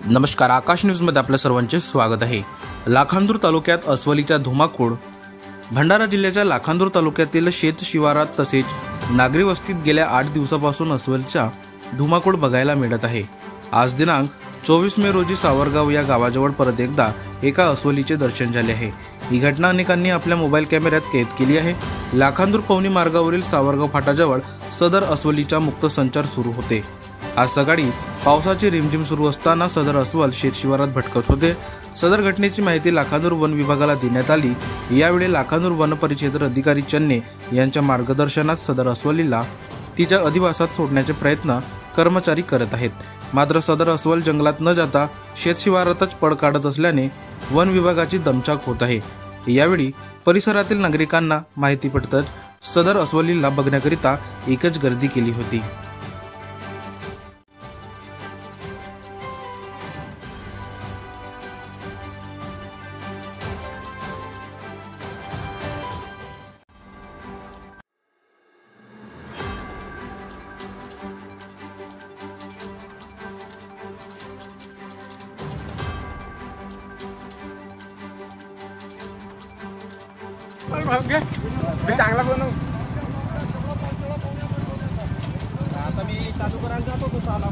नमस्कार, आकाश न्यूजमध्ये आपल्या सर्वांचे स्वागत आहे। लाखांदूर तालुक्यात अस्वलीचा धुमाकूळ। भंडारा जिल्ह्याच्या लाखांदूर तालुक्यातील शेत शिवारात तसेच नागरी वस्तीत गेल्या 8 दिवसापासून अस्वलीचा धुमाकूळ बघायला मिळत आहे। आज दिनांक 24 मे रोजी सावरगाव या गावाजवळ परत एकदा एका अस्वलीचे दर्शन झाले आहे। ही घटना अनेकांनी आपल्या मोबाईल कॅमेऱ्यात कैद केली आहे। लाखांदूर पवनी मार्गावरील सावरगाव फाटाजवळ सदर अस्वलीचा मुक्त संचार सुरू होते। आज सकाळी पावसाची रिमझिम सुरू असताना सदर अस्वल शेतशिवारात भटकत होते। सदर घटनेची माहिती लाखांदूर वन विभागाला देण्यात आली। यावेळी लाखांदूर वन परिक्षेत्र अधिकारी चन्ने यांच्या मार्गदर्शनात सदर अस्वलीला तिच्या अधिवासात सोडण्याचे प्रयत्न कर्मचारी करत आहेत। मात्र सदर अस्वल जंगलात न जाता शेतशिवारातच पळ काढत असल्याने वन विभागाची दमछाक होत आहे। यावेळी परिसरातील नागरिकांना माहिती पडताच सदर अस्वलीला बघण्याकरिता एकच गर्दी केली होती। चांगला बनव आता मी चालू करायला जातो तो साला